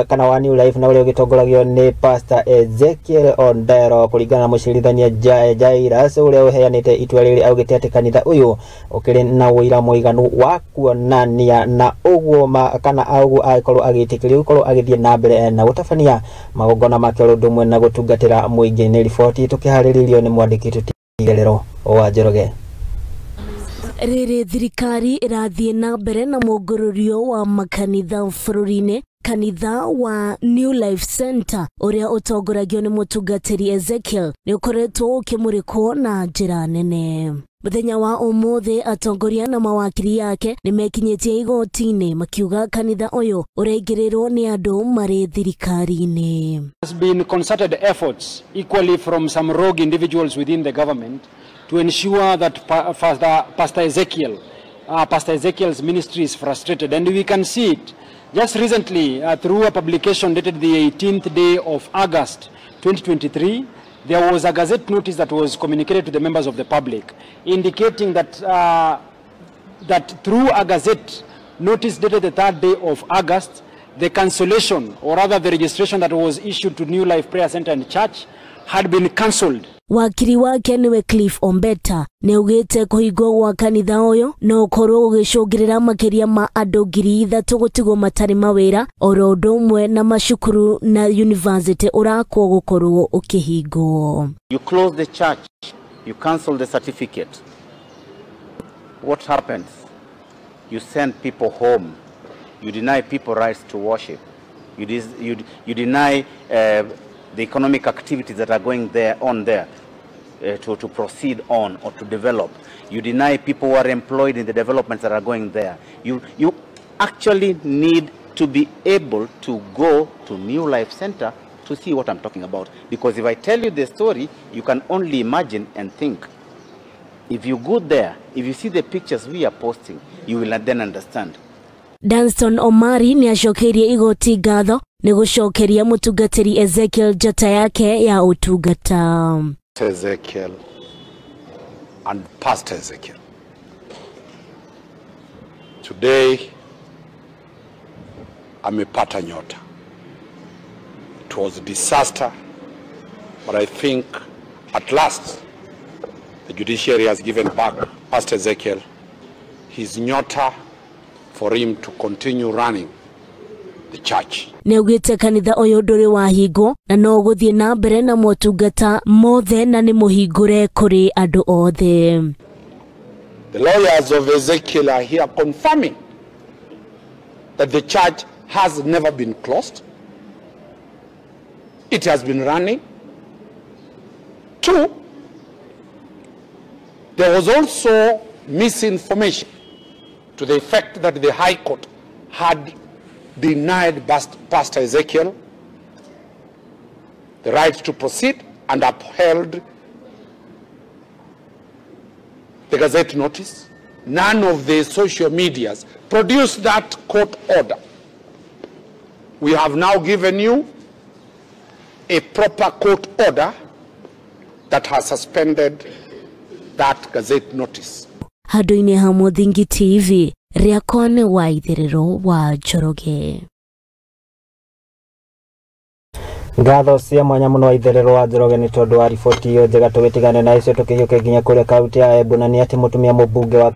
kana wa New Life na uria ugitongoragio ni Pastor Ezekiel Ondero kuringana na Mucirithania Jairus uria uheanite itua riri augite ati kanitha uyu ukiri na wuira muiganu wa kuonania na uguo kana augu akorwo agitikiria ukorwo agithie na mbere na gutabania magongona make urundumwe na gutungatira muingi. Ni riboti tukihariririo ni Mwandiki uthiee wa njoroge. Riri thirikari irathie na mbere na muongorerio wa makanitha bururi-ini. Kanitha wa New Life Center uria utongoragio ni Mutungatiri Ezekiel ni ukoretwo ukimurikwo na njira nene. Muthenya wa umuthi atongoria na mawakiri yake ni mekinyitie igoti-ini makiuga kanitha uyu uraingirirwo ni andu mari thirikari-ini. Has been concerted efforts equally from some rogue individuals within the government to ensure that Pastor Ezekiel's ministry is frustrated, and we can see it. Just recently, through a publication dated the 18th day of August 2023, there was a gazette notice that was communicated to the members of the public, indicating that that through a gazette notice dated the 3rd day of August, the cancellation, or rather the registration that was issued to New Life Prayer Center and Church had been cancelled. Wakiri wake niwe Cliff Ombeta ne ugite kuhingwo gwa kanitha uyu no ukorwo ugicungirira makiria ma andu 3,000 gutigwo matari mawira oro ndumwe na mashukuru na university urakwo gukorwo ukihingwo. You close the church, you cancel the certificate. What happens? You send people home. You deny people rights to worship. You deny the economic activities that are going on there to proceed on or to develop. You deny people who are employed in the developments that are going there. You actually need to be able to go to New Life Center to see what I'm talking about. Because if I tell you the story, you can only imagine and think. If you go there, if you see the pictures we are posting, you will then understand. Danston Omari ni ashokerie Igoti ngatho ni gucokeria Mutungatiri Ezekiel njata yake ya utungata. Ezekiel and Pastor Ezekiel. Today amepata Njata. It was a disaster, but I think at last the judiciary has given back Pastor Ezekiel his Njata for him to continue running the church. Neugite kanitha uyu nduri wahingo na no guthie na mbere na motungata mothe na ni muhingure kuri andu othe. The lawyers of Ezekiel are here confirming that the church has never been closed. It has been running. 2, there was also misinformation to the effect that the High Court had denied Pastor Ezekiel the right to proceed and upheld the gazette notice. None of the social medias produced that court order. We have now given you a proper court order that has suspended that gazette notice. Haduine ha Mwandiki TV riakone waitherero wa njoroge. Ngatho cia mwanya muno waitherero wa njoroge ni tondu wa riboti iyo njega tugitigane na icio tukihiuke nginya kuria kaunti ya Embu na ni ati mutumia mubunge wa